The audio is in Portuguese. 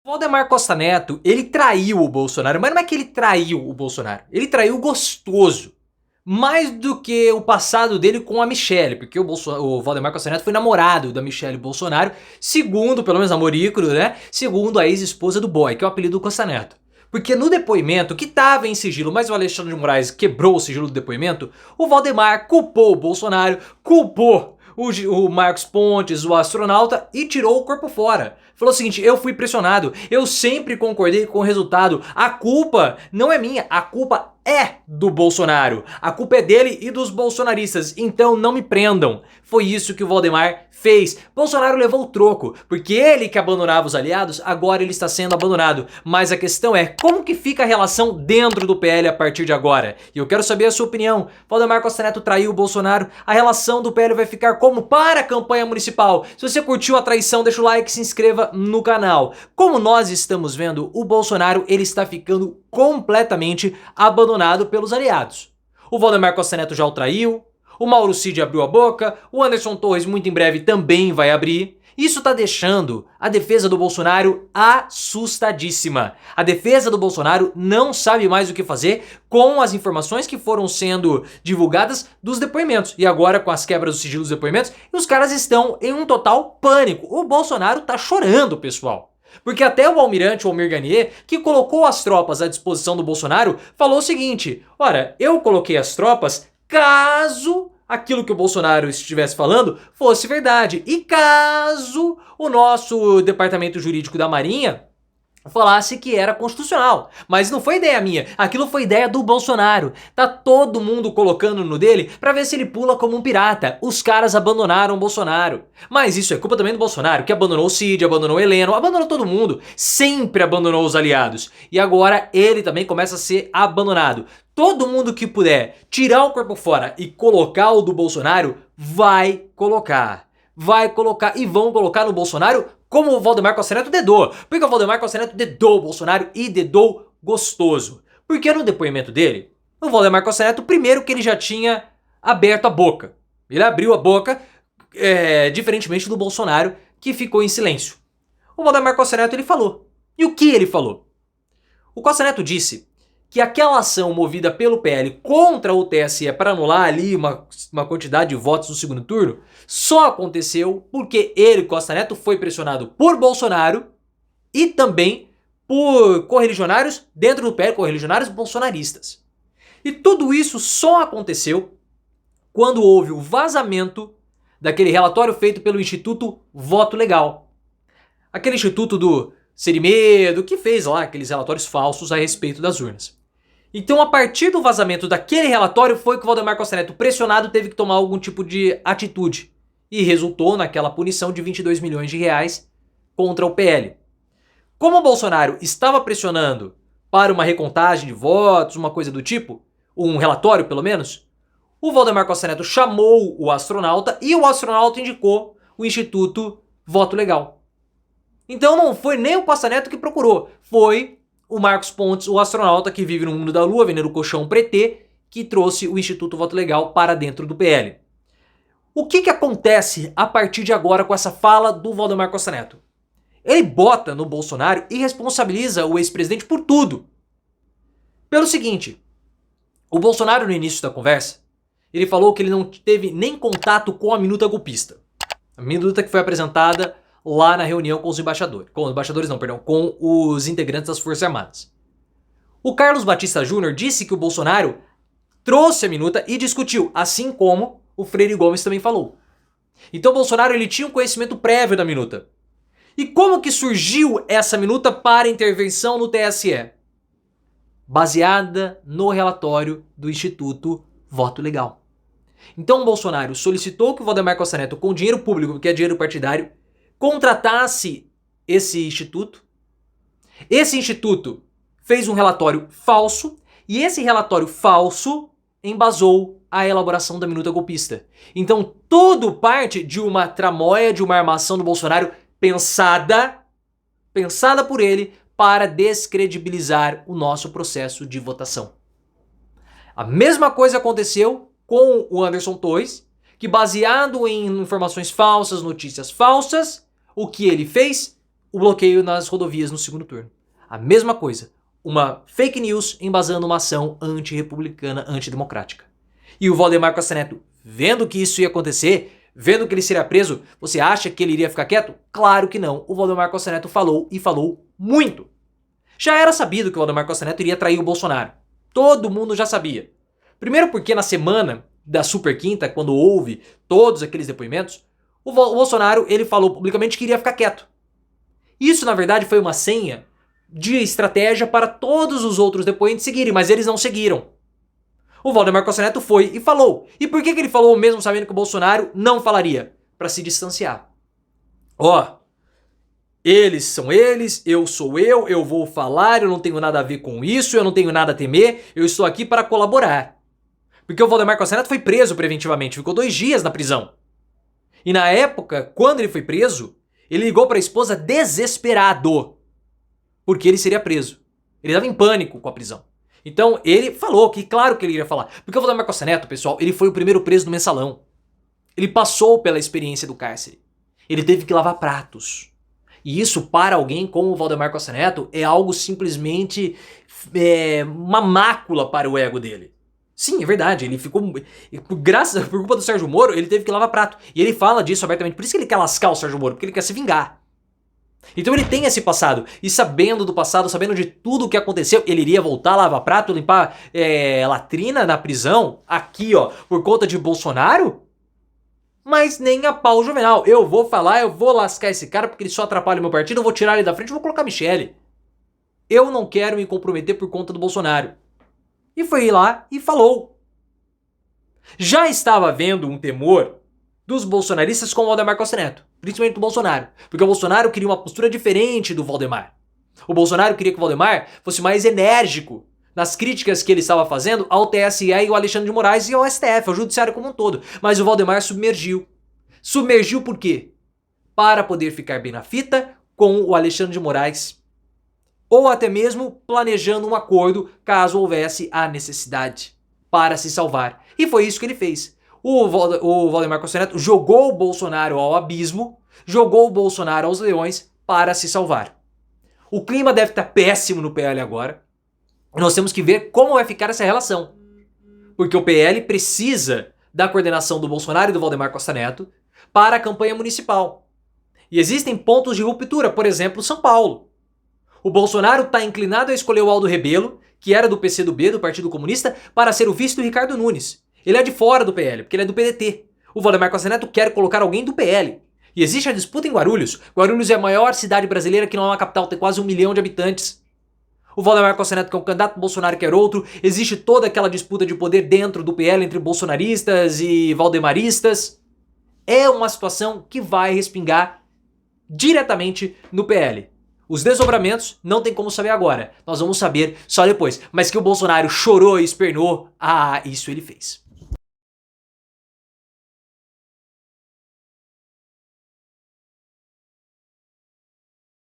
Valdemar Costa Neto, ele traiu o Bolsonaro, mas não é que ele traiu o Bolsonaro, ele traiu gostoso. Mais do que o passado dele com a Michelle, porque o Valdemar Costa Neto foi namorado da Michelle Bolsonaro, segundo, pelo menos amorícono, né? Segundo a ex-esposa do boy, que é o apelido do Costa Neto. Porque no depoimento, que tava em sigilo, mas o Alexandre de Moraes quebrou o sigilo do depoimento, o Valdemar culpou o Bolsonaro, culpou o Marcos Pontes, o astronauta, e tirou o corpo fora. Falou o seguinte: eu fui pressionado, eu sempre concordei com o resultado, a culpa não é minha, a culpa é do Bolsonaro, a culpa é dele e dos bolsonaristas, então não me prendam. Foi isso que o Valdemar fez. Bolsonaro levou o troco, porque ele que abandonava os aliados, agora ele está sendo abandonado. Mas a questão é, como que fica a relação dentro do PL a partir de agora? E eu quero saber a sua opinião. Valdemar Costa Neto traiu o Bolsonaro, a relação do PL vai ficar como para a campanha municipal? Se você curtiu a traição, deixa o like, se inscreva no canal. Como nós estamos vendo, o Bolsonaro ele está ficando completamente abandonado pelos aliados. O Valdemar Costa Neto já o traiu, o Mauro Cid abriu a boca, o Anderson Torres muito em breve também vai abrir. Isso tá deixando a defesa do Bolsonaro assustadíssima. A defesa do Bolsonaro não sabe mais o que fazer com as informações que foram sendo divulgadas dos depoimentos. E agora com as quebras do sigilo dos depoimentos, os caras estão em um total pânico. O Bolsonaro tá chorando, pessoal. Porque até o almirante Almir Garnier, que colocou as tropas à disposição do Bolsonaro, falou o seguinte: ora, eu coloquei as tropas caso aquilo que o Bolsonaro estivesse falando fosse verdade. E caso o nosso departamento jurídico da Marinha falasse que era constitucional. Mas não foi ideia minha, aquilo foi ideia do Bolsonaro. Tá todo mundo colocando no dele pra ver se ele pula como um pirata. Os caras abandonaram o Bolsonaro. Mas isso é culpa também do Bolsonaro, que abandonou o Cid, abandonou o Heleno, abandonou todo mundo. Sempre abandonou os aliados. E agora ele também começa a ser abandonado. Todo mundo que puder tirar o corpo fora e colocar o do Bolsonaro, vai colocar. Vai colocar e vão colocar no Bolsonaro como o Valdemar Costa Neto dedou. Porque o Valdemar Costa Neto dedou o Bolsonaro e dedou gostoso. Porque no depoimento dele, o Valdemar Costa Neto, primeiro que ele já tinha aberto a boca. Ele abriu a boca, diferentemente do Bolsonaro, que ficou em silêncio. O Valdemar Costa Neto ele falou. E o que ele falou? O Costa Neto disse que aquela ação movida pelo PL contra o TSE para anular ali uma quantidade de votos no segundo turno só aconteceu porque ele, Costa Neto, foi pressionado por Bolsonaro e também por correligionários dentro do PL, correligionários bolsonaristas. E tudo isso só aconteceu quando houve o vazamento daquele relatório feito pelo Instituto Voto Legal. Aquele instituto do Serimedo, que fez lá aqueles relatórios falsos a respeito das urnas. Então, a partir do vazamento daquele relatório, foi que o Valdemar Costa Neto, pressionado, teve que tomar algum tipo de atitude. E resultou naquela punição de 22 milhões de reais contra o PL. Como o Bolsonaro estava pressionando para uma recontagem de votos, uma coisa do tipo, um relatório pelo menos, o Valdemar Costa Neto chamou o astronauta e o astronauta indicou o Instituto Voto Legal. Então não foi nem o Costa Neto que procurou, foi o Marcos Pontes, o astronauta que vive no mundo da lua, vendendo colchão pretê, que trouxe o Instituto Voto Legal para dentro do PL. O que acontece a partir de agora com essa fala do Valdemar Costa Neto? Ele bota no Bolsonaro e responsabiliza o ex-presidente por tudo. Pelo seguinte, o Bolsonaro no início da conversa, ele falou que ele não teve nem contato com a minuta golpista. A minuta que foi apresentada lá na reunião com os embaixadores. Com os integrantes das Forças Armadas. O Carlos Batista Júnior disse que o Bolsonaro trouxe a minuta e discutiu, assim como o Freire Gomes também falou. Então o Bolsonaro ele tinha um conhecimento prévio da minuta. E como que surgiu essa minuta para intervenção no TSE? Baseada no relatório do Instituto Voto Legal. Então o Bolsonaro solicitou que o Valdemar Costa Neto, com dinheiro público, que é dinheiro partidário, contratasse esse instituto. Esse instituto fez um relatório falso e esse relatório falso embasou a elaboração da minuta golpista. Então tudo parte de uma tramóia, de uma armação do Bolsonaro pensada por ele para descredibilizar o nosso processo de votação. A mesma coisa aconteceu com o Anderson Torres, que baseado em informações falsas, notícias falsas, o que ele fez? o bloqueio nas rodovias no segundo turno. A mesma coisa. Uma fake news embasando uma ação antirrepublicana, antidemocrática. E o Valdemar Costa Neto, vendo que isso ia acontecer, vendo que ele seria preso, você acha que ele iria ficar quieto? Claro que não. O Valdemar Costa Neto falou e falou muito. Já era sabido que o Valdemar Costa Neto iria trair o Bolsonaro. Todo mundo já sabia. Primeiro porque na semana da Super Quinta, quando houve todos aqueles depoimentos, o Bolsonaro ele falou publicamente que iria ficar quieto. Isso, na verdade, foi uma senha de estratégia para todos os outros depoentes seguirem, mas eles não seguiram. O Valdemar Costa Neto foi e falou. E por que ele falou mesmo sabendo que o Bolsonaro não falaria? Para se distanciar. Ó, eles são eles, eu sou eu vou falar, eu não tenho nada a ver com isso, eu não tenho nada a temer, eu estou aqui para colaborar. Porque o Valdemar Costa Neto foi preso preventivamente, ficou 2 dias na prisão. E na época, quando ele foi preso, ele ligou para a esposa desesperado. Porque ele seria preso. Ele estava em pânico com a prisão. Então ele falou que claro que ele iria falar. Porque o Valdemar Costa Neto, pessoal, ele foi o primeiro preso do mensalão. Ele passou pela experiência do cárcere. Ele teve que lavar pratos. E isso para alguém como o Valdemar Costa Neto é algo simplesmente uma mácula para o ego dele. Sim, é verdade, ele ficou, por culpa do Sérgio Moro, ele teve que lavar prato. E ele fala disso abertamente, por isso que ele quer lascar o Sérgio Moro, porque ele quer se vingar. Então ele tem esse passado, e sabendo do passado, sabendo de tudo o que aconteceu, ele iria voltar a lavar prato, limpar latrina na prisão, aqui ó, por conta de Bolsonaro? Mas nem a pau Juvenal, eu vou falar, eu vou lascar esse cara porque ele só atrapalha o meu partido, eu vou tirar ele da frente, eu vou colocar a Michele. Eu não quero me comprometer por conta do Bolsonaro. E foi lá e falou. Já estava havendo um temor dos bolsonaristas com o Valdemar Costa Neto, principalmente do Bolsonaro, porque o Bolsonaro queria uma postura diferente do Valdemar. O Bolsonaro queria que o Valdemar fosse mais enérgico nas críticas que ele estava fazendo ao TSE e ao Alexandre de Moraes e ao STF, ao Judiciário como um todo. Mas o Valdemar submergiu. Submergiu por quê? Para poder ficar bem na fita com o Alexandre de Moraes, ou até mesmo planejando um acordo caso houvesse a necessidade para se salvar. E foi isso que ele fez. O Valdemar Costa Neto jogou o Bolsonaro ao abismo, jogou o Bolsonaro aos leões para se salvar. O clima deve estar péssimo no PL agora. Nós temos que ver como vai ficar essa relação. Porque o PL precisa da coordenação do Bolsonaro e do Valdemar Costa Neto para a campanha municipal. E existem pontos de ruptura, por exemplo, São Paulo. O Bolsonaro está inclinado a escolher o Aldo Rebelo, que era do PCdoB, do Partido Comunista, para ser o vice do Ricardo Nunes. Ele é de fora do PL, porque ele é do PDT. O Valdemar Costa Neto quer colocar alguém do PL. E existe a disputa em Guarulhos. Guarulhos é a maior cidade brasileira que não é uma capital, tem quase 1 milhão de habitantes. O Valdemar Costa Neto quer um candidato, o Bolsonaro quer outro. Existe toda aquela disputa de poder dentro do PL entre bolsonaristas e valdemaristas. É uma situação que vai respingar diretamente no PL. Os desdobramentos não tem como saber agora. Nós vamos saber só depois. Mas que o Bolsonaro chorou e espernou, isso ele fez.